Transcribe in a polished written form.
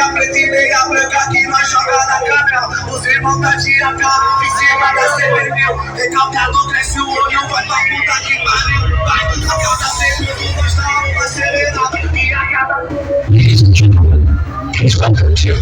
meia preta e meia branca que nós joga na câmera. Os irmãos da tia K, em cima da CBMil. Recalcado cresce o olho, vai pra puta que pariu. Vai, a cada segundo nós dá uma serena. E a cada... Ladies and gentlemen, please welcome to